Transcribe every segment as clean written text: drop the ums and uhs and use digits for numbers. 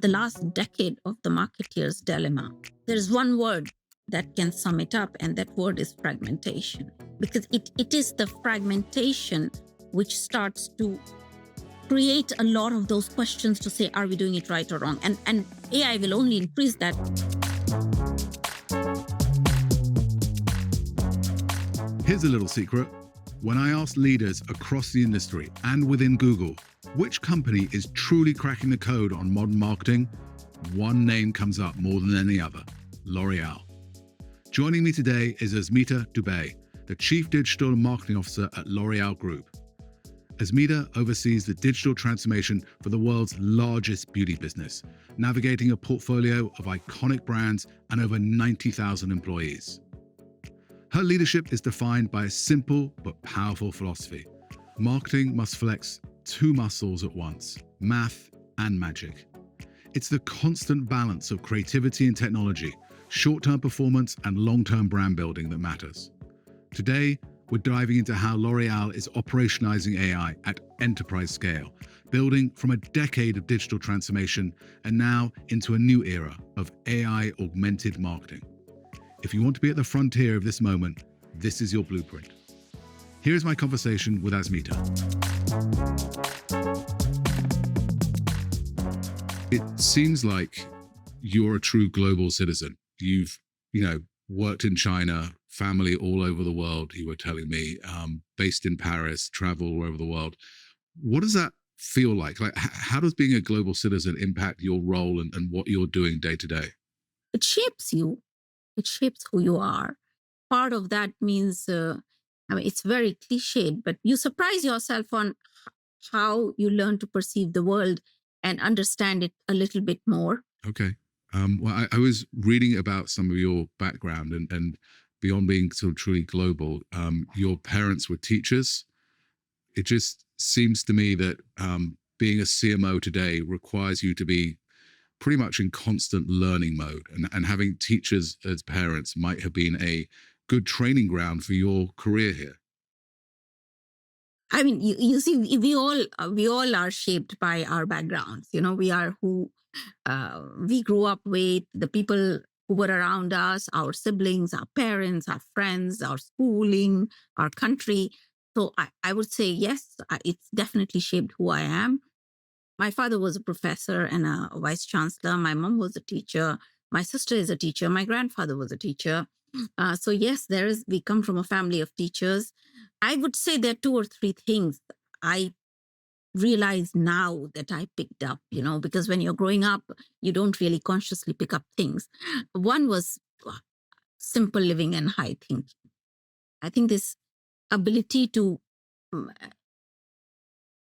the last decade of the marketeer's dilemma. There's one word that can sum it up, and that word is fragmentation. Because it is the fragmentation which starts to create a lot of those questions to say, are we doing it right or wrong? And AI will only increase that. Here's a little secret. When I ask leaders across the industry and within Google, which company is truly cracking the code on modern marketing, one name comes up more than any other: L'Oréal. Joining me today is Asmita Dubey, the Chief Digital and Marketing Officer at L'Oréal Group. Asmita oversees the digital transformation for the world's largest beauty business, navigating a portfolio of iconic brands and over 90,000 employees. Her leadership is defined by a simple but powerful philosophy. Marketing must flex two muscles at once: math and magic. It's the constant balance of creativity and technology, short-term performance and long-term brand building that matters. Today, we're diving into how L'Oréal is operationalizing AI at enterprise scale, building from a decade of digital transformation and now into a new era of AI-augmented marketing. If you want to be at the frontier of this moment, this is your blueprint. Here's my conversation with Asmita. It seems like you're a true global citizen. You've, worked in China, family all over the world, you were telling me, based in Paris, travel all over the world. What does that feel like? How does being a global citizen impact your role and what you're doing day to day? It shapes you. It shapes who you are. Part of that means, it's very cliched, but you surprise yourself on how you learn to perceive the world and understand it a little bit more. Okay. Well, I was reading about some of your background and beyond being sort of truly global, your parents were teachers. It just seems to me that being a CMO today requires you to be pretty much in constant learning mode, and having teachers as parents might have been a good training ground for your career here. I mean, you see, we all are shaped by our backgrounds. We are who we grew up with, the people who were around us, our siblings, our parents, our friends, our schooling, our country. So I would say, yes, it's definitely shaped who I am. My father was a professor and a vice chancellor. My mom was a teacher. My sister is a teacher. My grandfather was a teacher. So yes, we come from a family of teachers. I would say there are two or three things I realize now that I picked up, because when you're growing up, you don't really consciously pick up things. One was simple living and high thinking. I think this ability to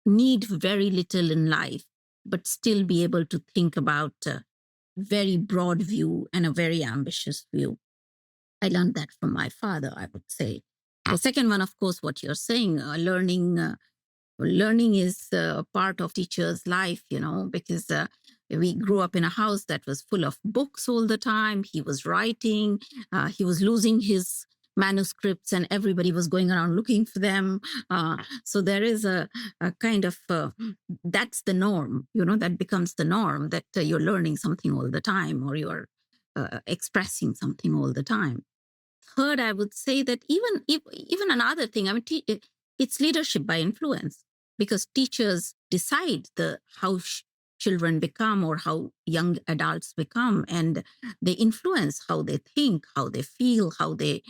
need very little in life, but still be able to think about a very broad view and a very ambitious view. I learned that from my father, I would say. The second one, of course, what you're saying, learning is part of teacher's life, because we grew up in a house that was full of books all the time. He was writing, he was losing his manuscripts and everybody was going around looking for them. So there is a kind of, that's the norm, that becomes the norm, that you're learning something all the time or you're expressing something all the time. Third, I would say that even another thing, it's leadership by influence, because teachers decide how children become or how young adults become, and they influence how they think, how they feel, how they,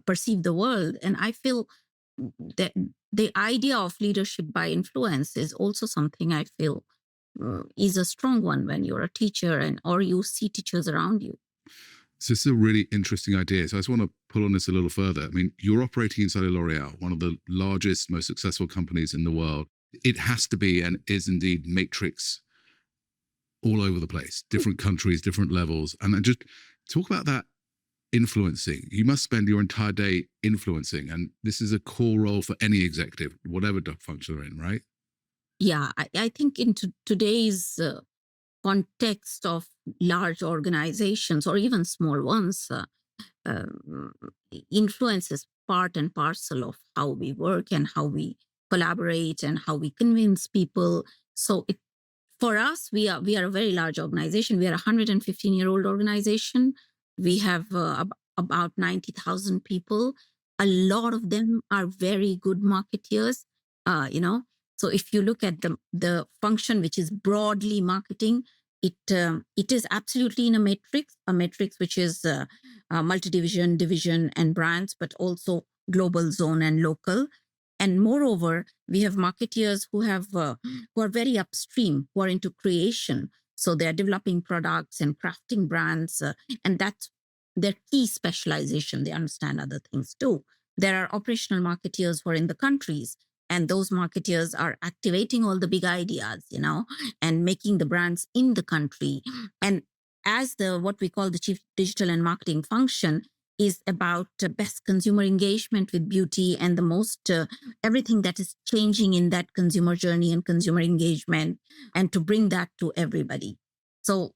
perceive the world. And I feel that the idea of leadership by influence is also something I feel is a strong one when you're a teacher or you see teachers around you. So this is a really interesting idea. So I just want to pull on this a little further. I mean, you're operating inside of L'Oréal, one of the largest, most successful companies in the world. It has to be and is indeed matrix all over the place, different countries, different levels. And then just talk about that influencing. You must spend your entire day influencing. And this is a core role for any executive, whatever function they're in, right? Yeah, I think in today's context of large organizations or even small ones, influence is part and parcel of how we work and how we collaborate and how we convince people. So For us, we are a very large organization. We are a 115-year-old organization. We have about 90,000 people. A lot of them are very good marketeers. So if you look at the function, which is broadly marketing, it is absolutely in a matrix which is multi-division, division, and brands, but also global, zone, and local. And moreover, we have marketeers who are very upstream, who are into creation. So they're developing products and crafting brands, and that's their key specialization. They understand other things too. There are operational marketeers who are in the countries, and those marketeers are activating all the big ideas, and making the brands in the country. And as what we call the chief digital and marketing function is about best consumer engagement with beauty and the most everything that is changing in that consumer journey and consumer engagement, and to bring that to everybody. So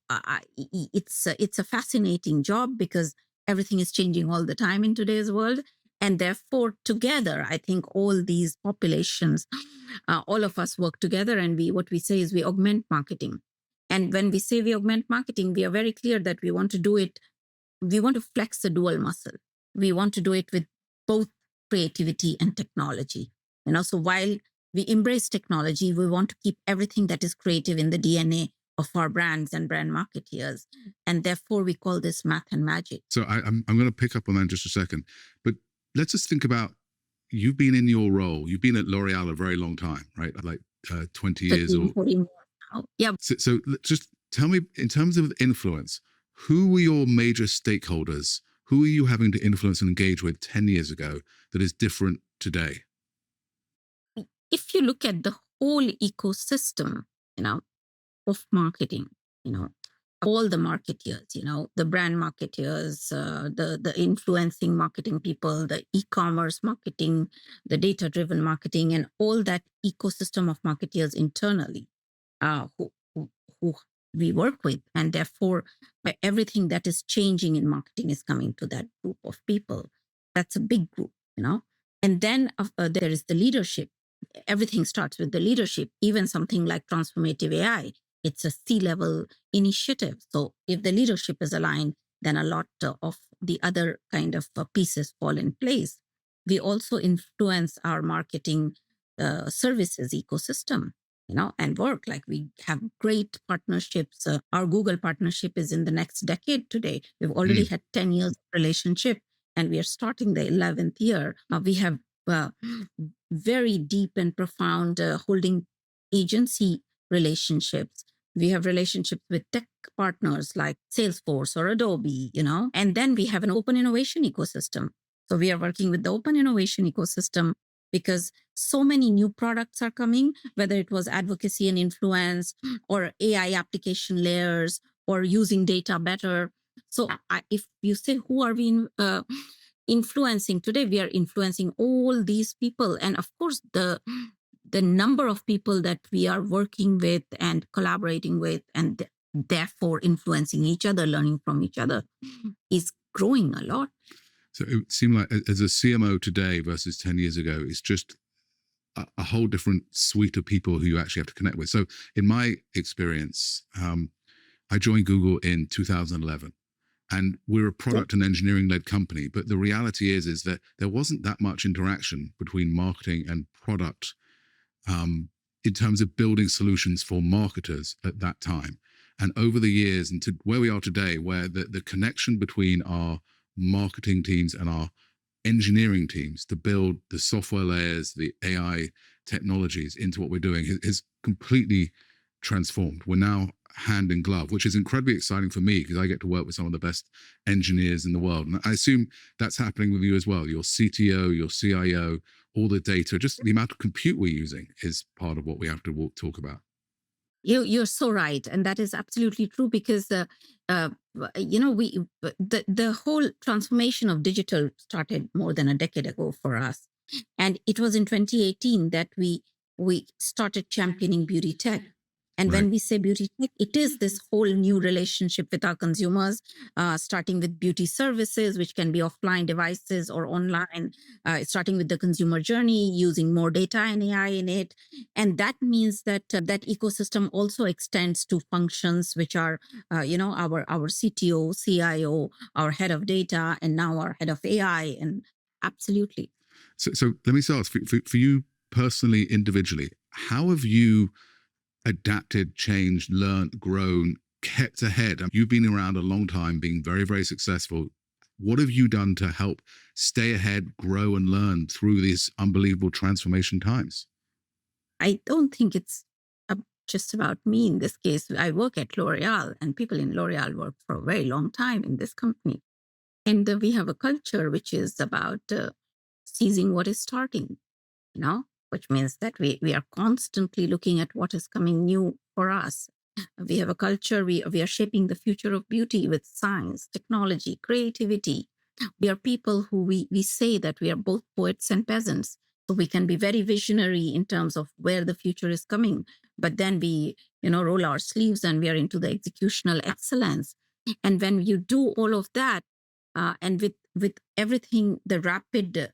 it's a fascinating job because everything is changing all the time in today's world. And therefore, together, I think all these populations, all of us work together, and what we say is we augment marketing. And when we say we augment marketing, we are very clear that we want to do it. We want to flex the dual muscle. We want to do it with both creativity and technology. So while we embrace technology, we want to keep everything that is creative in the DNA of our brands and brand marketeers. And therefore, we call this math and magic. So I'm going to pick up on that in just a second. But let's just think about, you've been in your role. You've been at L'Oréal a very long time, right? Like 20 years. 13, 14 years now. Yeah. So just tell me, in terms of influence, who were your major stakeholders? Who are you having to influence and engage with 10 years ago that is different today? If you look at the whole ecosystem, of marketing, all the marketeers, the brand marketeers, the influencing marketing people, the e-commerce marketing, the data-driven marketing, and all that ecosystem of marketeers internally, who we work with. And therefore, everything that is changing in marketing is coming to that group of people. That's a big group, And then there is the leadership. Everything starts with the leadership, even something like transformative AI. It's a C-level initiative. So if the leadership is aligned, then a lot of the other kind of pieces fall in place. We also influence our marketing services ecosystem, and work. Like we have great partnerships. Our Google partnership is in the next decade today. We've already had 10 years of relationship, and we are starting the 11th year. We have very deep and profound holding agency relationships. We have relationships with tech partners like Salesforce or Adobe, and then we have an open innovation ecosystem. So we are working with the open innovation ecosystem because so many new products are coming, whether it was advocacy and influence or AI application layers or using data better. So if you say, who are we influencing today? We are influencing all these people. And of course, the number of people that we are working with and collaborating with and therefore influencing each other, learning from each other, is growing a lot. So it seemed like as a CMO today versus 10 years ago, it's just a whole different suite of people who you actually have to connect with. So in my experience, I joined Google in 2011. And we're a product and engineering-led company, but the reality is that there wasn't that much interaction between marketing and product in terms of building solutions for marketers at that time. And over the years, and to where we are today, where the connection between our marketing teams and our engineering teams to build the software layers, the AI technologies into what we're doing has completely transformed. We're now hand in glove, which is incredibly exciting for me because I get to work with some of the best engineers in the world. And I assume that's happening with you as well. Your CTO, your CIO, all the data, just the amount of compute we're using is part of what we have to talk about. You're so right, and that is absolutely true because the whole transformation of digital started more than a decade ago for us, and it was in 2018 that we started championing beauty tech. And Right. when we say beauty tech, it is this whole new relationship with our consumers, starting with beauty services, which can be offline devices or online, starting with the consumer journey, using more data and AI in it. And that means that that ecosystem also extends to functions which are, our CTO, CIO, our head of data, and now our head of AI. And absolutely. So let me ask for you personally, individually, how have you adapted, changed, learned, grown, kept ahead? You've been around a long time, being very, very successful. What have you done to help stay ahead, grow, and learn through these unbelievable transformation times? I don't think it's just about me in this case. I work at L'Oréal, and people in L'Oréal work for a very long time in this company. And we have a culture which is about seizing what is starting, which means that we are constantly looking at what is coming new for us. We have a culture, we are shaping the future of beauty with science, technology, creativity. We are people who we say that we are both poets and peasants. So we can be very visionary in terms of where the future is coming. But then we, roll our sleeves and we are into the executional excellence. And when you do all of that, and with everything, the rapid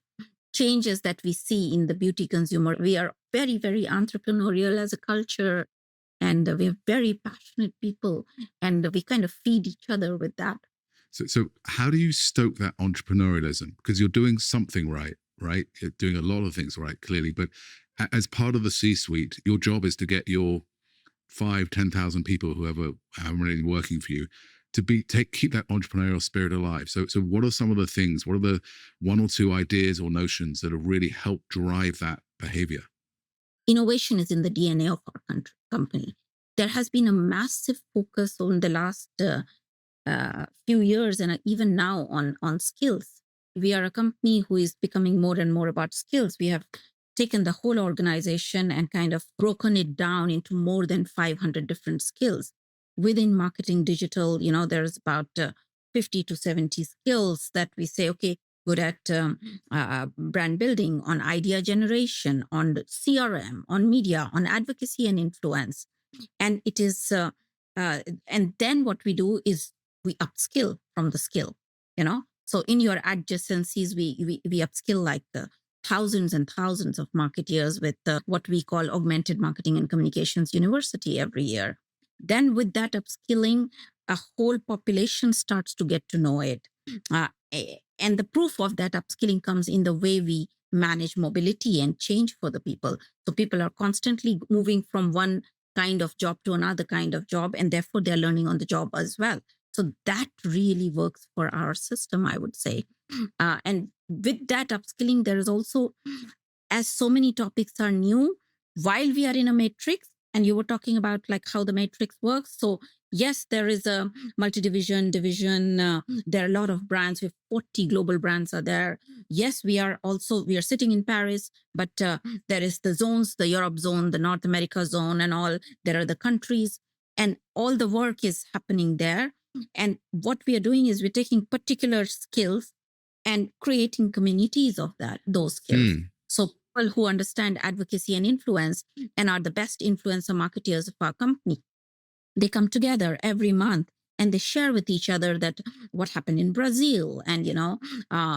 changes that we see in the beauty consumer, we are very, very entrepreneurial as a culture, and we are very passionate people, and we kind of feed each other with that. So how do you stoke that entrepreneurialism? Because you're doing something right, right? You're doing a lot of things right, clearly. But as part of the C-suite, your job is to get your 5,000-10,000 people, whoever really working for you, to keep that entrepreneurial spirit alive. So what are some of the things? What are the one or two ideas or notions that have really helped drive that behavior? Innovation is in the DNA of our company. There has been a massive focus on the last few years, and even now, on skills. We are a company who is becoming more and more about skills. We have taken the whole organization and kind of broken it down into more than 500 different skills. Within marketing digital, there's about 50 to 70 skills that we say, okay, good at brand building, on idea generation, on CRM, on media, on advocacy and influence. And it is, and then what we do is we upskill from the skill, So in your adjacencies, we upskill like thousands and thousands of marketeers with what we call Augmented Marketing and Communications University every year. Then with that upskilling, a whole population starts to get to know it. And the proof of that upskilling comes in the way we manage mobility and change for the people. So people are constantly moving from one kind of job to another kind of job, and therefore they're learning on the job as well. So that really works for our system, I would say. And with that upskilling, there is also, as so many topics are new, while we are in a matrix, and you were talking about like how the matrix works. So yes, there is a multi-division, division. There are a lot of brands. With 40 global brands are there. Yes, we are sitting in Paris, but there is the zones, the Europe zone, the North America zone, and all. There are the countries, and all the work is happening there. And what we are doing is we're taking particular skills and creating communities of those skills. So people who understand advocacy and influence and are the best influencer marketeers of our company, they come together every month and they share with each other that what happened in Brazil. And,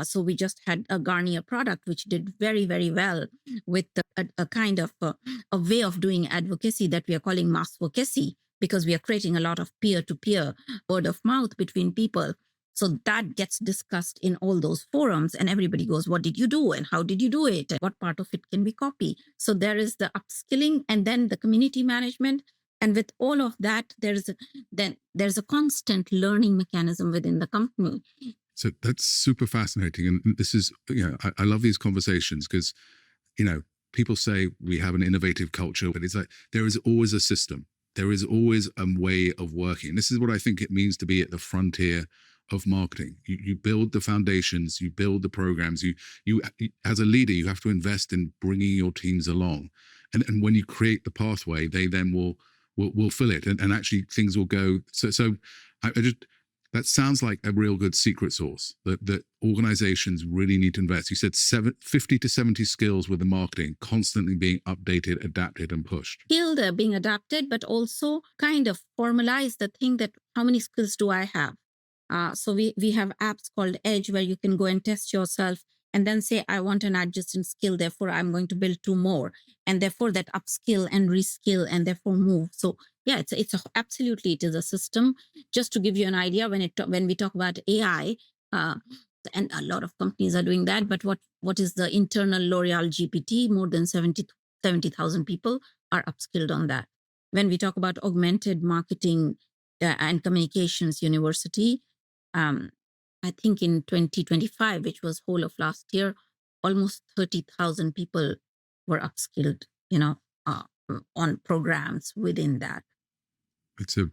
so we just had a Garnier product, which did very, very well with a kind of a way of doing advocacy that we are calling massvocacy, because we are creating a lot of peer-to-peer word of mouth between people. So that gets discussed in all those forums, and everybody goes, what did you do? And how did you do it? And what part of it can we copy? So there is the upskilling and then the community management. And with all of that, there's a constant learning mechanism within the company. So that's super fascinating. And this is, I love these conversations because, people say we have an innovative culture, but it's like there is always a system. There is always a way of working. And this is what I think it means to be at the frontier of marketing. You build the foundations, you build the programs. You as a leader, you have to invest in bringing your teams along. And when you create the pathway, they then will fill it, and actually things will go. So I just That sounds like a real good secret sauce that organizations really need to invest. You said 50 to 70 skills with the marketing constantly being updated, adapted, and pushed. Skilled being adapted, but also kind of formalize the thing that how many skills do I have? So we have apps called Edge where you can go and test yourself and then say, I want an adjacent skill, therefore I'm going to build two more. And therefore that upskill and reskill and therefore move. So yeah, absolutely, it is a system. Just to give you an idea, when we talk about AI, and a lot of companies are doing that, but what is the internal L'Oréal GPT? More than 70,000 people are upskilled on that. When we talk about augmented marketing and communications university, I think in 2025, which was whole of last year, almost 30,000 people were upskilled, on programs within that. It's a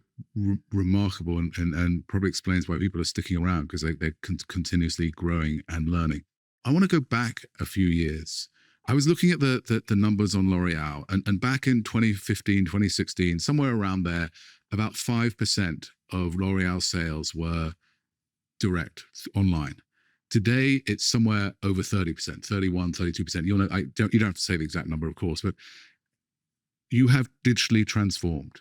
remarkable and probably explains why people are sticking around, because they're continuously growing and learning. I want to go back a few years. I was looking at the numbers on L'Oréal, and back in 2015, 2016, somewhere around there, about 5% of L'Oréal sales were direct online. Today, it's somewhere over 30%, 31, 32%. You don't have to say the exact number, of course, but you have digitally transformed.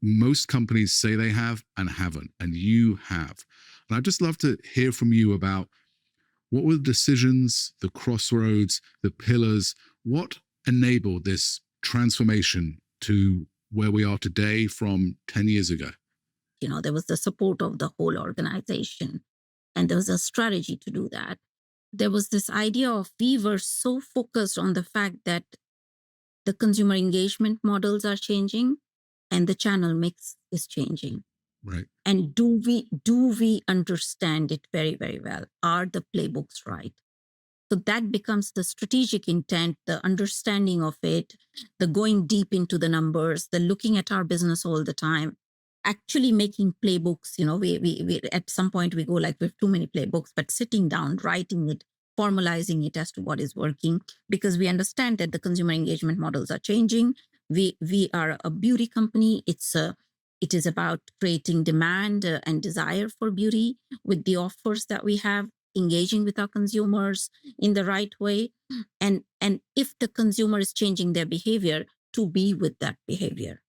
Most companies say they have and haven't, and you have. And I'd just love to hear from you about what were the decisions, the crossroads, the pillars, what enabled this transformation to where we are today from 10 years ago? There was the support of the whole organization, and there was a strategy to do that. There was this idea of we were so focused on the fact that the consumer engagement models are changing and the channel mix is changing. Right. And do we understand it very, very well? Are the playbooks right? So that becomes the strategic intent, the understanding of it, the going deep into the numbers, the looking at our business all the time, actually making playbooks. We at some point we go like we have too many playbooks, but sitting down, writing it, formalizing it as to what is working, because we understand that the consumer engagement models are changing. We are a beauty company. It is about creating demand and desire for beauty with the offers that we have, engaging with our consumers in the right way. And if the consumer is changing their behavior, to be with that behavior.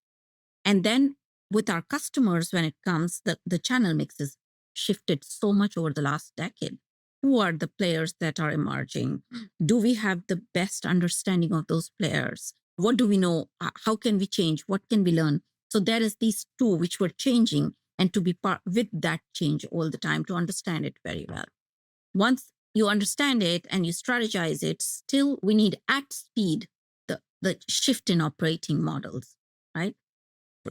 And then with our customers, when it comes, the channel mix has shifted so much over the last decade. Who are the players that are emerging? Do we have the best understanding of those players? What do we know? How can we change? What can we learn? So there is these two which were changing, and to be part with that change all the time, to understand it very well. Once you understand it and you strategize it, still we need at speed the shift in operating models, right?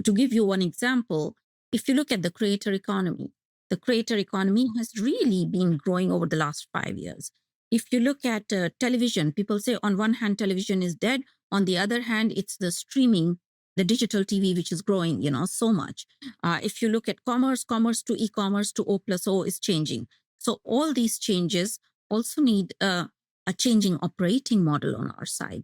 To give you one example, if you look at the creator economy has really been growing over the last 5 years. If you look at television, people say on one hand, television is dead. On the other hand, it's the streaming, the digital TV, which is growing, so much. If you look at commerce to e-commerce to O+O is changing. So all these changes also need a changing operating model on our side.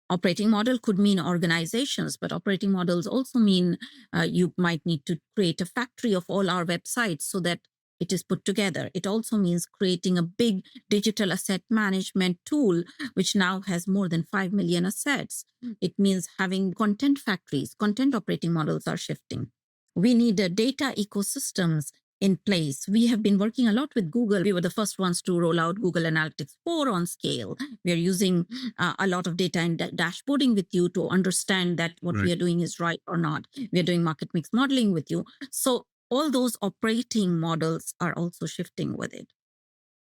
Operating model could mean organizations, but operating models also mean you might need to create a factory of all our websites so that it is put together. It also means creating a big digital asset management tool, which now has more than 5 million assets. It means having content factories. Content operating models are shifting. We need data ecosystems in place. We have been working a lot with Google. We were the first ones to roll out Google Analytics 4 on scale. We are using a lot of data and dashboarding with you to understand that what we are doing is right or not. We are doing market mix modeling with you. So all those operating models are also shifting with it.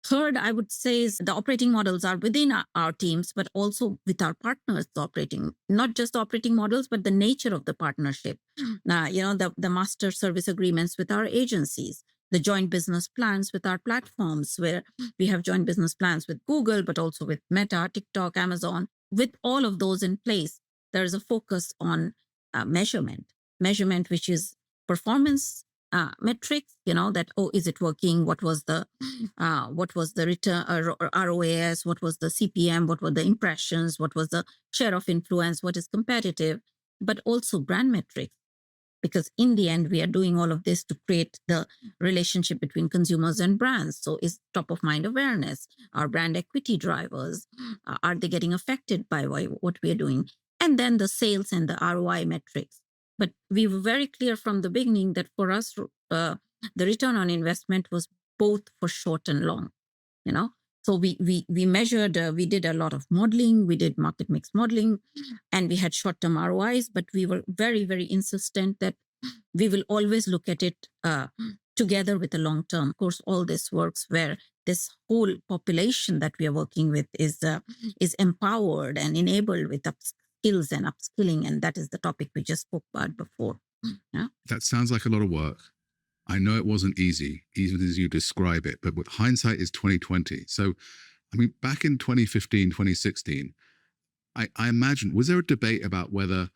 Third, I would say is the operating models are within our teams, but also with our partners operating, not just the operating models, but the nature of the partnership. The master service agreements with our agencies, the joint business plans with our platforms, where we have joint business plans with Google, but also with Meta, TikTok, Amazon. With all of those in place, there is a focus on measurement, which is performance metrics, that, is it working? What was the return ROAS? What was the CPM? What were the impressions? What was the share of influence? What is competitive? But also brand metrics. Because in the end, we are doing all of this to create the relationship between consumers and brands. So is top of mind awareness, our brand equity drivers, are they getting affected by what we are doing? And then the sales and the ROI metrics. But we were very clear from the beginning that for us, the return on investment was both for short and long, you know. So we measured, we did a lot of modeling, we did market mix modeling, and we had short-term ROIs, but we were very, very insistent that we will always look at it together with the long term. Of course, all this works where this whole population that we are working with is empowered and enabled with skills and upskilling, and that is the topic we just spoke about before. Yeah? That sounds like a lot of work. I know it wasn't easy, even as you describe it, but with hindsight is 2020. So, I mean, back in 2015, 2016, I imagine, was there a debate about whether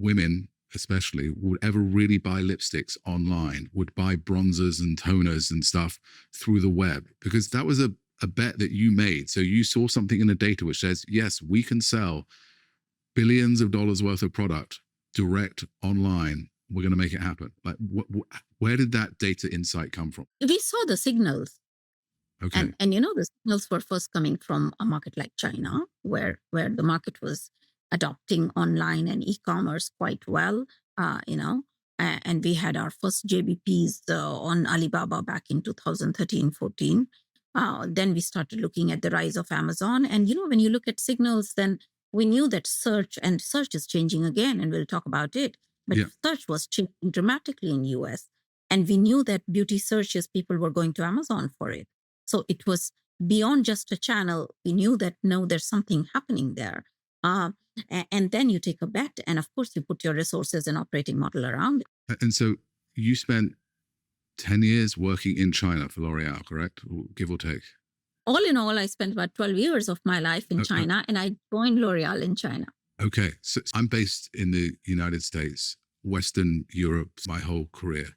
women, especially, would ever really buy lipsticks online, would buy bronzers and toners and stuff through the web? Because that was a bet that you made. So you saw something in the data which says, yes, we can sell billions of dollars worth of product direct online. We're going to make it happen. Like, where did that data insight come from? We saw the signals. Okay. And you know, the signals were first coming from a market like China, where the market was adopting online and e-commerce quite well, and we had our first JBPs on Alibaba back in 2013, 14. Then we started looking at the rise of Amazon. And, you know, when you look at signals, then we knew that search is changing again, and we'll talk about it. But search was changing dramatically in US. And we knew that beauty searches, people were going to Amazon for it. So it was beyond just a channel. We knew that, no, there's something happening there. And then you take a bet. And of course, you put your resources and operating model around it. And so you spent 10 years working in China for L'Oréal, correct? Give or take. All in all, I spent about 12 years of my life in China, and I joined L'Oréal in China. Okay. So I'm based in the United States, Western Europe, my whole career.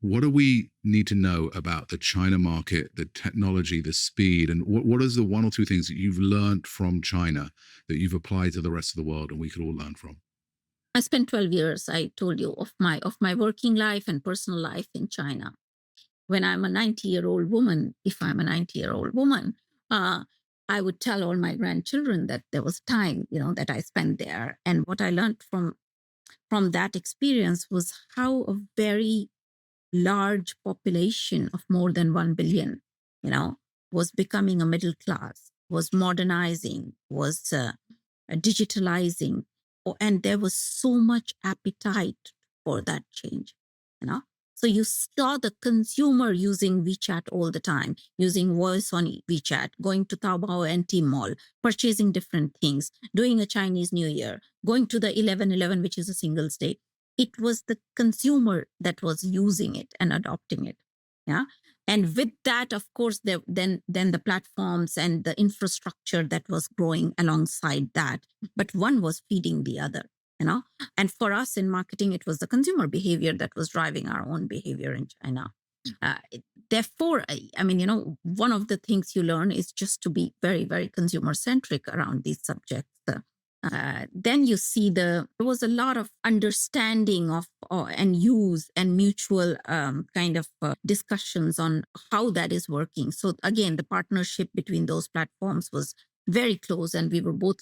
What do we need to know about the China market, the technology, the speed, and what is the one or two things that you've learned from China that you've applied to the rest of the world and we could all learn from? I spent 12 years, I told you, of my working life and personal life in China. When I'm a 90-year-old woman, if I'm a 90-year-old woman, I would tell all my grandchildren that there was time, you know, that I spent there. And what I learned from that experience was how a very large population of more than 1 billion, you know, was becoming a middle class, was modernizing, was digitalizing. And there was so much appetite for that change, you know. So you saw the consumer using WeChat all the time, using voice on WeChat, going to Taobao and Tmall, purchasing different things, doing a Chinese New Year, going to the 11/11, which is a Singles Day. It was the consumer that was using it and adopting it. Yeah. And with that, of course, then the platforms and the infrastructure that was growing alongside that. But one was feeding the other, you know. And for us in marketing, it was the consumer behavior that was driving our own behavior in China. Therefore, I mean, you know, one of the things you learn is just to be very, very consumer centric around these subjects. Then you see there was a lot of understanding of and use and mutual kind of discussions on how that is working. So again, the partnership between those platforms was very close, and we were both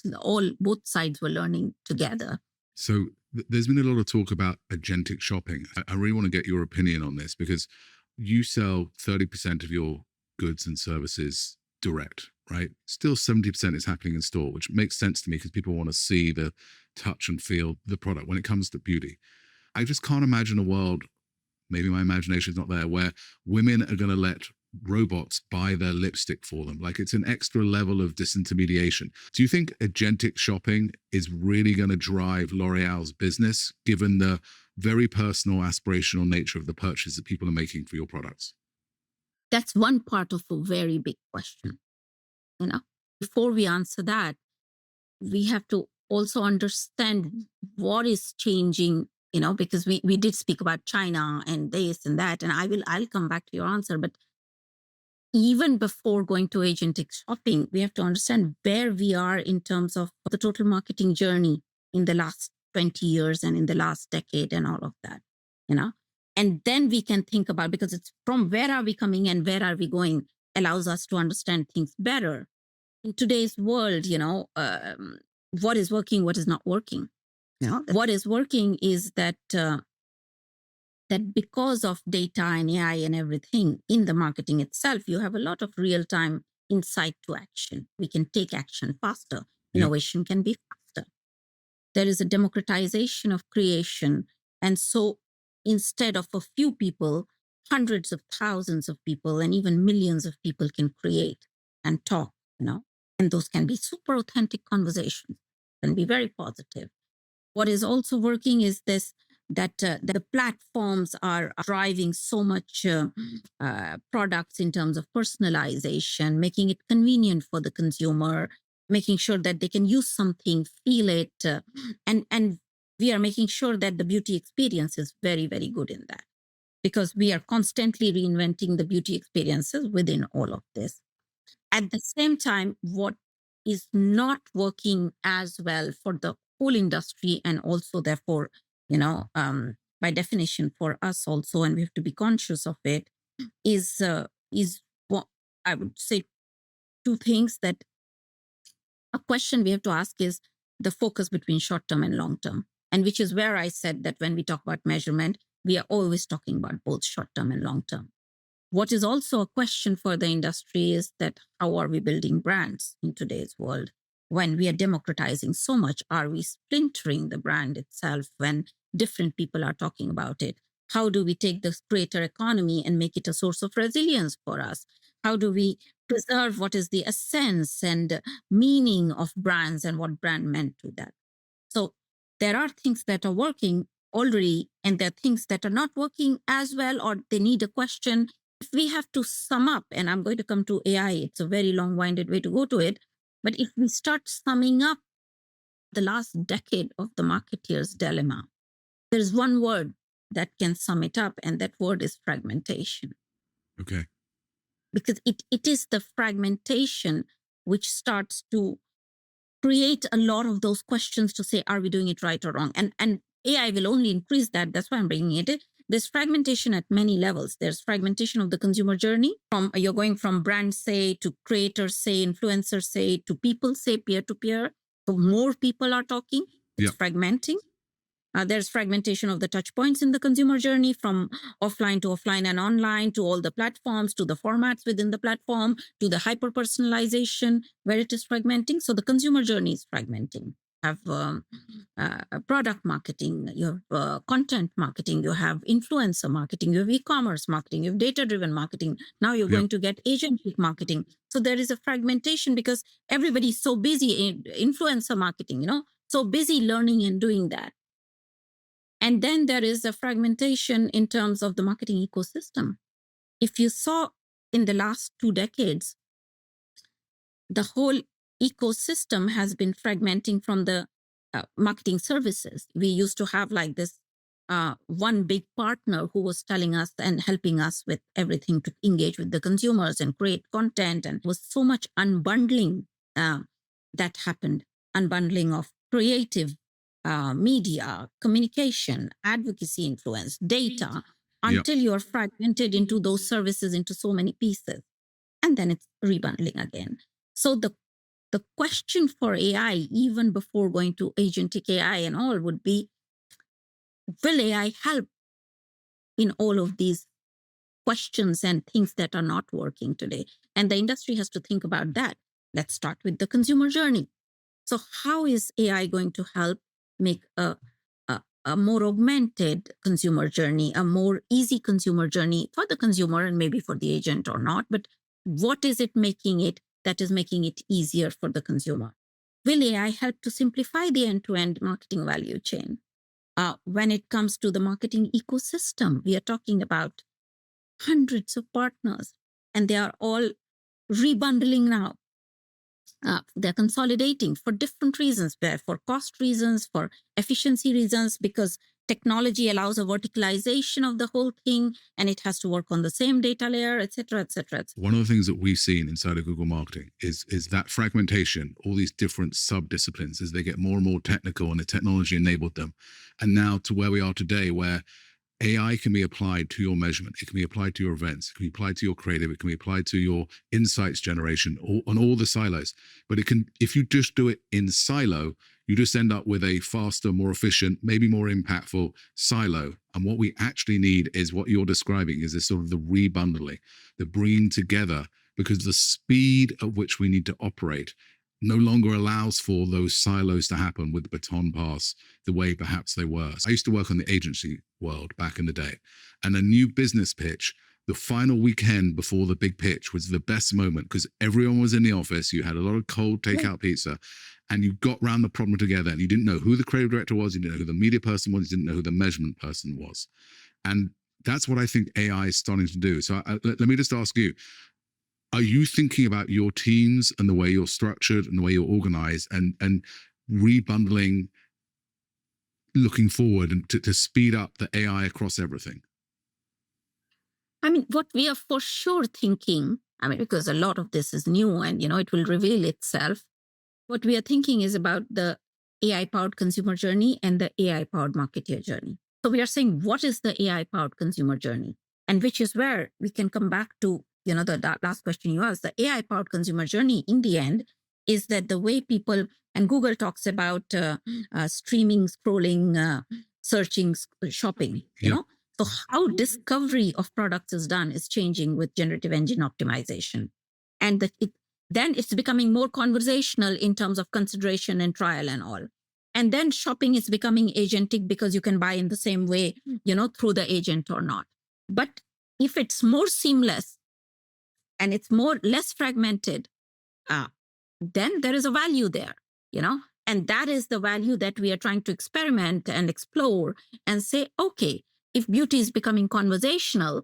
sides were learning together. So there's been a lot of talk about agentic shopping. I really want to get your opinion on this, because you sell 30% of your goods and services direct, right? Still 70% is happening in store, which makes sense to me because people want to see the touch and feel the product when it comes to beauty. I just can't imagine a world, maybe my imagination is not there, where women are going to let robots buy their lipstick for them. Like, it's an extra level of disintermediation. Do you think agentic shopping is really going to drive L'Oréal's business, given the very personal, aspirational nature of the purchase that people are making for your products? That's one part of a very big question. You know, before we answer that, we have to also understand what is changing, you know, because we did speak about China and this and that, and I'll come back to your answer. But even before going to agentic shopping, we have to understand where we are in terms of the total marketing journey in the last 20 years and in the last decade and all of that. you know, and then we can think about, because it's from where are we coming and where are we going, allows us to understand things better. In today's world, what is working, what is not working. What is working is that that because of data and AI and everything in the marketing itself, you have a lot of real-time insight to action. We can take action faster. Innovation can be faster. There is a democratization of creation. And so instead of a few people, hundreds of thousands of people and even millions of people can create and talk, and those can be super authentic conversations, can be very positive. What is also working is this, that the platforms are driving so much products in terms of personalization, making it convenient for the consumer, making sure that they can use something, feel it, and we are making sure that the beauty experience is very, very good in that, because we are constantly reinventing the beauty experiences within all of this. At the same time, what is not working as well for the whole industry, and also therefore, by definition for us also, and we have to be conscious of it, is what I would say two things. That a question we have to ask is the focus between short term and long term, and which is where I said that when we talk about measurement, we are always talking about both short term and long term. What is also a question for the industry is that how are we building brands in today's world? When we are democratizing so much, are we splintering the brand itself when different people are talking about it? How do we take this creator economy and make it a source of resilience for us? How do we preserve what is the essence and meaning of brands and what brand meant to that? So there are things that are working already, and there are things that are not working as well, or they need a question. If we have to sum up, and I'm going to come to AI, it's a very long-winded way to go to it, but if we start summing up the last decade of the marketeer's dilemma, there's one word that can sum it up, and that word is fragmentation. Okay. Because it is the fragmentation which starts to create a lot of those questions to say, are we doing it right or wrong? And AI will only increase that. That's why I'm bringing it. There's fragmentation at many levels. There's fragmentation of the consumer journey. You're going from brand say to creators say, influencers say, to people say, peer-to-peer. So more people are talking. It's fragmenting. There's fragmentation of the touch points in the consumer journey, from offline to offline and online, to all the platforms, to the formats within the platform, to the hyper-personalization, where it is fragmenting. So the consumer journey is fragmenting. You have product marketing, you have content marketing, you have influencer marketing, you have e-commerce marketing, you have data-driven marketing. Now you're going to get agentic marketing. So there is a fragmentation because everybody's so busy in influencer marketing, so busy learning and doing that. And then there is a fragmentation in terms of the marketing ecosystem. If you saw in the last 2 decades, the whole ecosystem has been fragmenting from the marketing services. We used to have like this one big partner who was telling us and helping us with everything to engage with the consumers and create content. And was so much unbundling that happened. Unbundling of creative media, communication, advocacy influence, data, until you're fragmented into those services into so many pieces. And then it's rebundling again. So the question for AI, even before going to agentic AI and all, would be, will AI help in all of these questions and things that are not working today? And the industry has to think about that. Let's start with the consumer journey. So how is AI going to help make a more augmented consumer journey, a more easy consumer journey for the consumer and maybe for the agent or not? But what is it making it that is making it easier for the consumer? Will AI help to simplify the end-to-end marketing value chain? When it comes to the marketing ecosystem, we are talking about hundreds of partners, and they are all rebundling now. They're consolidating for different reasons, for cost reasons, for efficiency reasons, because technology allows a verticalization of the whole thing, and it has to work on the same data layer, et cetera, et cetera, et cetera. One of the things that we've seen inside of Google Marketing is that fragmentation, all these different sub-disciplines, as they get more and more technical and the technology enabled them. And now to where we are today, where AI can be applied to your measurement. It can be applied to your events. It can be applied to your creative. It can be applied to your insights generation on all the silos. But it can, if you just do it in silo, you just end up with a faster, more efficient, maybe more impactful silo. And what we actually need is what you're describing is this sort of the rebundling, the bringing together, because the speed at which we need to operate no longer allows for those silos to happen with the baton pass the way perhaps they were. I used to work on the agency world back in the day, and a new business pitch, the final weekend before the big pitch was the best moment because everyone was in the office. You had a lot of cold takeout pizza, and you got round the problem together, and you didn't know who the creative director was, you didn't know who the media person was, you didn't know who the measurement person was. And that's what I think AI is starting to do. So let me just ask you, are you thinking about your teams and the way you're structured and the way you're organized and rebundling, looking forward and to speed up the AI across everything? I mean, what we are for sure thinking, I mean, because a lot of this is new and, it will reveal itself. What we are thinking is about the AI-powered consumer journey and the AI-powered marketer journey. So we are saying, what is the AI-powered consumer journey? And which is where we can come back to, the last question you asked. The AI-powered consumer journey, in the end, is that the way people, and Google talks about streaming, scrolling, searching, shopping, you know? So how discovery of products is done is changing with generative engine optimization. And then it's becoming more conversational in terms of consideration and trial and all. And then shopping is becoming agentic because you can buy in the same way, through the agent or not. But if it's more seamless and it's less fragmented, then there is a value there, and that is the value that we are trying to experiment and explore and say, okay, if beauty is becoming conversational,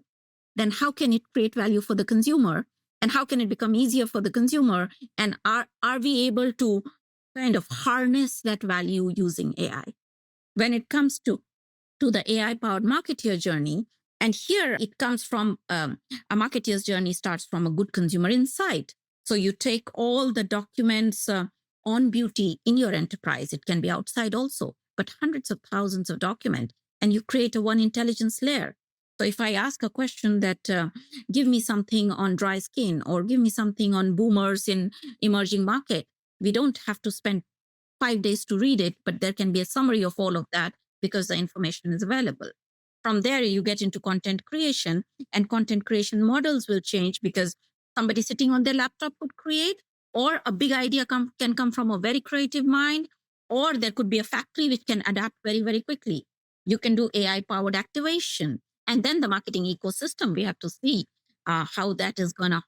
then how can it create value for the consumer? And how can it become easier for the consumer? And are we able to kind of harness that value using AI? When it comes to the AI-powered marketer journey, and here it comes from a marketer's journey starts from a good consumer insight. So you take all the documents on beauty in your enterprise. It can be outside also, but hundreds of thousands of documents, and you create a one intelligence layer. So if I ask a question that give me something on dry skin or give me something on boomers in emerging market, we don't have to spend 5 days to read it, but there can be a summary of all of that because the information is available. From there, you get into content creation, and content creation models will change because somebody sitting on their laptop could create, or a big idea can come from a very creative mind, or there could be a factory which can adapt very, very quickly. You can do AI-powered activation. And then the marketing ecosystem, we have to see how that is gonna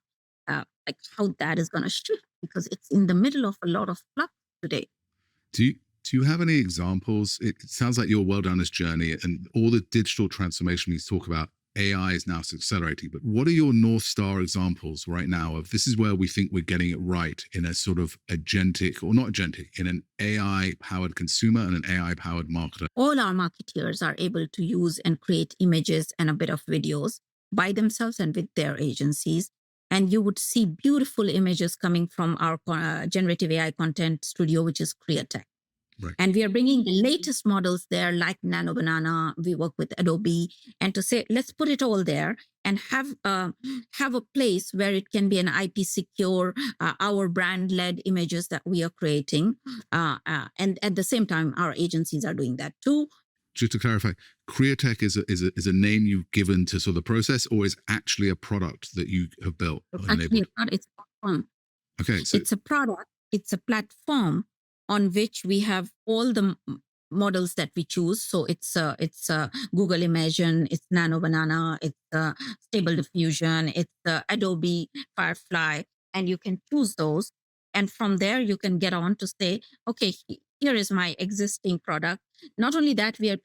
shift, because it's in the middle of a lot of flux today. Do you have any examples? It sounds like you're well down this journey, and all the digital transformation you talk about, AI is now accelerating. But what are your North Star examples right now of this is where we think we're getting it right in a sort of agentic, or not agentic, in an AI-powered consumer and an AI-powered marketer? All our marketeers are able to use and create images and a bit of videos by themselves and with their agencies. And you would see beautiful images coming from our generative AI content studio, which is Creaitech. Right. And we are bringing the latest models there, like Nano Banana. We work with Adobe, and to say, let's put it all there and have a place where it can be an IP secure, our brand led images that we are creating. And at the same time, our agencies are doing that too. Just to clarify, Creaitech is a name you've given to sort of the process, or is actually a product that you have built? Actually, it's a platform. Okay, so it's a product. It's a platform on which we have all the models that we choose. So it's Google Imagen, it's Nano Banana, it's Stable Diffusion, it's Adobe Firefly, and you can choose those. And from there, you can get on to say, okay, here is my existing product. Not only that, we are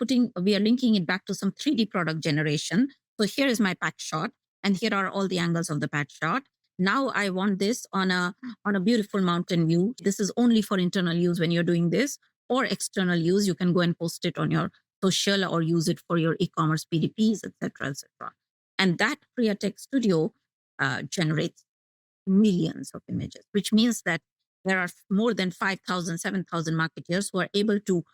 linking it back to some 3D product generation. So here is my patch shot, and here are all the angles of the patch shot. Now I want this on a beautiful mountain view. This is only for internal use when you're doing this, or external use. You can go and post it on your social or use it for your e-commerce PDPs, etc., etc. And that Creaitech Studio generates millions of images, which means that there are more than 5,000, 7,000 marketeers who are able to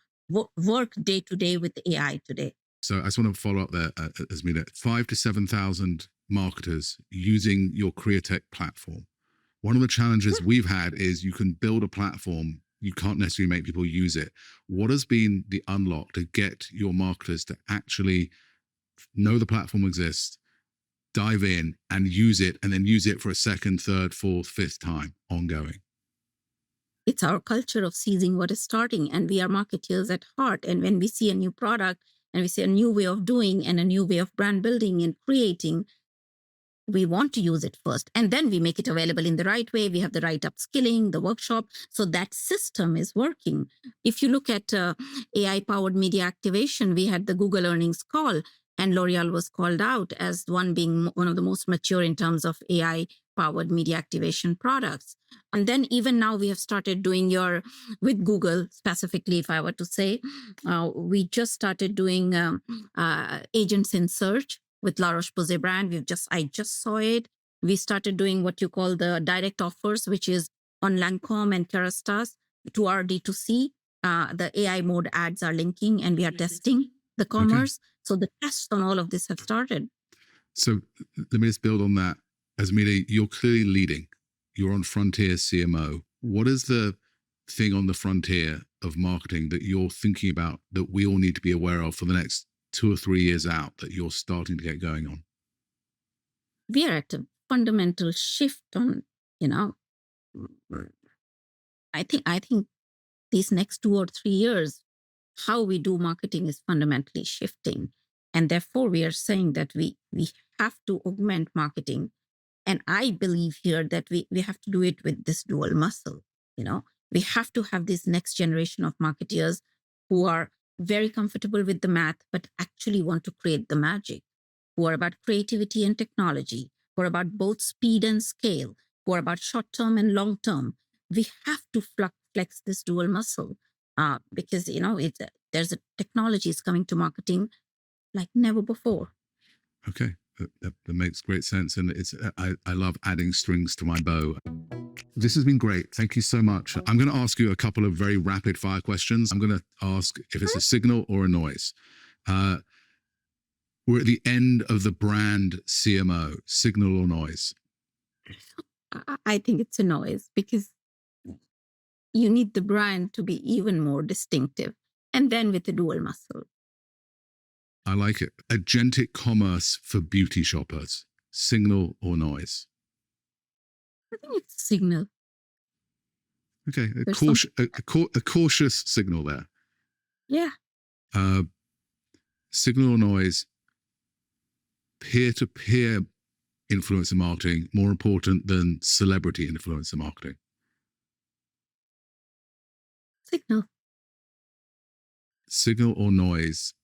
work day to day with AI today. So I just want to follow up there, Asmita. 5,000 to 7,000 marketers using your Creaitech platform. One of the challenges we've had is you can build a platform, you can't necessarily make people use it. What has been the unlock to get your marketers to actually know the platform exists, dive in and use it, and then use it for a second, third, fourth, fifth time ongoing? It's our culture of seizing what is starting, and we are marketeers at heart. And when we see a new product and we see a new way of doing and a new way of brand building and creating, we want to use it first, and then we make it available in the right way. We have the right upskilling, the workshop, so that system is working. If you look at AI-powered media activation, we had the Google earnings call, and L'Oréal was called out as being one of the most mature in terms of AI-powered media activation products. And then even now we have started doing with Google specifically, if I were to say, we just started doing agents in search with La Roche-Posay brand. I just saw it. We started doing what you call the direct offers, which is on Lancome and Kerastase to our D2C. The AI mode ads are linking, and we are testing the commerce. Okay. So the tests on all of this have started. So let me just build on that. Asmita, you're clearly leading. You're on Frontier CMO. What is the thing on the frontier of marketing that you're thinking about that we all need to be aware of for the next 2 or 3 years out that you're starting to get going on? We are at a fundamental shift on, I think these next 2 or 3 years, how we do marketing is fundamentally shifting. And therefore, we are saying that we have to augment marketing. And I believe here that we have to do it with this dual muscle. We have to have this next generation of marketeers who are very comfortable with the math, but actually want to create the magic, who are about creativity and technology, who are about both speed and scale, who are about short-term and long-term. We have to flex this dual muscle because, there's a technology is coming to marketing like never before. Okay, that makes great sense. And I love adding strings to my bow. This has been great. Thank you so much. I'm going to ask you a couple of very rapid fire questions. I'm going to ask if it's a signal or a noise. We're at the end of the brand CMO, signal or noise? I think it's a noise because you need the brand to be even more distinctive, and then with the dual muscle. I like it. Agentic commerce for beauty shoppers, signal or noise? I think it's a signal. Okay, a cautious signal there. Yeah. Signal or noise, peer-to-peer influencer marketing more important than celebrity influencer marketing? Signal. Signal or noise,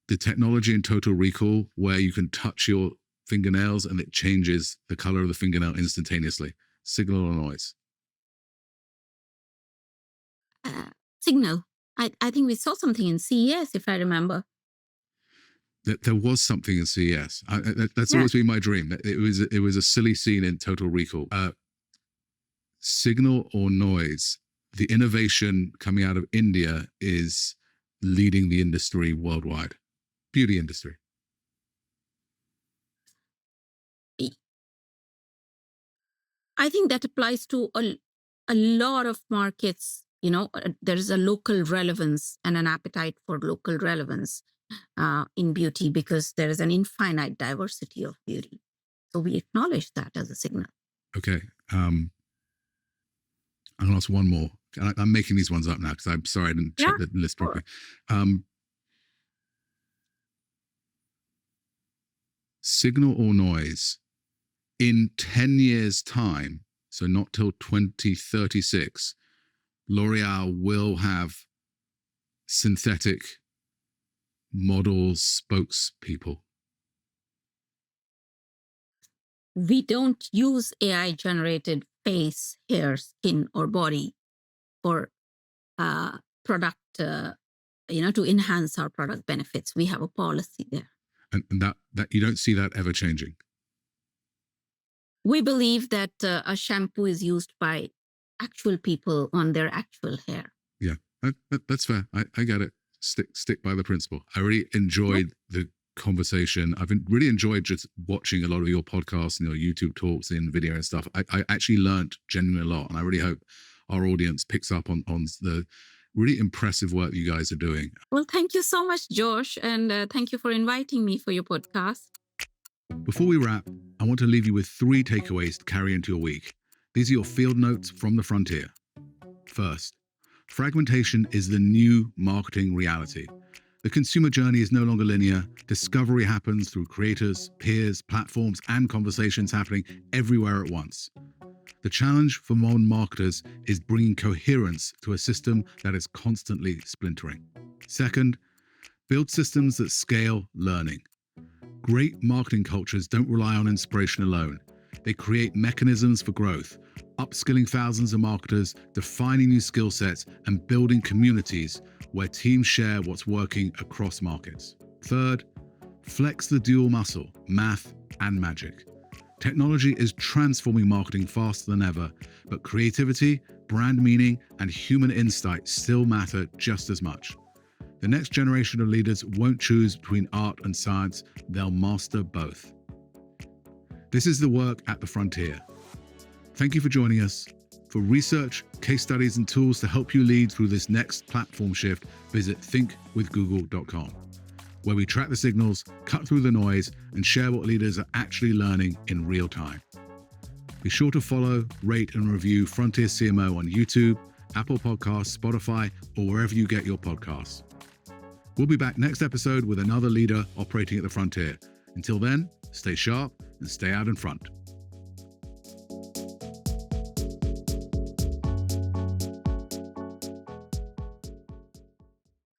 the technology in Total Recall where you can touch your fingernails and it changes the color of the fingernail instantaneously. Signal or noise? Signal. I think we saw something in CES, if I remember. There was something in CES. That's always been my dream. It was a silly scene in Total Recall. Signal or noise? The innovation coming out of India is leading the industry worldwide, beauty industry. I think that applies to a lot of markets. There is a local relevance and an appetite for local relevance in beauty because there is an infinite diversity of beauty. So we acknowledge that as a signal. Okay. I'm going to ask one more. I'm making these ones up now because I'm sorry I didn't check the list properly. Signal or noise? In 10 years' time, so not till 2036, L'Oréal will have synthetic models, spokespeople. We don't use AI-generated face, hair, skin, or body for product, to enhance our product benefits. We have a policy there. And that you don't see that ever changing? We believe that a shampoo is used by actual people on their actual hair. Yeah, that's fair. I get it. Stick by the principle. I really enjoyed the conversation. I've really enjoyed just watching a lot of your podcasts and your YouTube talks and video and stuff. I actually learned genuinely a lot, and I really hope our audience picks up on the really impressive work you guys are doing. Well, thank you so much, Josh, and thank you for inviting me for your podcast. Before we wrap, I want to leave you with 3 takeaways to carry into your week. These are your field notes from the frontier. First, fragmentation is the new marketing reality. The consumer journey is no longer linear. Discovery happens through creators, peers, platforms, and conversations happening everywhere at once. The challenge for modern marketers is bringing coherence to a system that is constantly splintering. Second, build systems that scale learning. Great marketing cultures don't rely on inspiration alone. They create mechanisms for growth, upskilling thousands of marketers, defining new skill sets, and building communities where teams share what's working across markets. Third, flex the dual muscle, math and magic. Technology is transforming marketing faster than ever, but creativity, brand meaning, and human insight still matter just as much. The next generation of leaders won't choose between art and science, they'll master both. This is the work at the frontier. Thank you for joining us. For research, case studies, and tools to help you lead through this next platform shift, visit thinkwithgoogle.com, where we track the signals, cut through the noise, and share what leaders are actually learning in real time. Be sure to follow, rate, and review Frontier CMO on YouTube, Apple Podcasts, Spotify, or wherever you get your podcasts. We'll be back next episode with another leader operating at the frontier. Until then, stay sharp and stay out in front.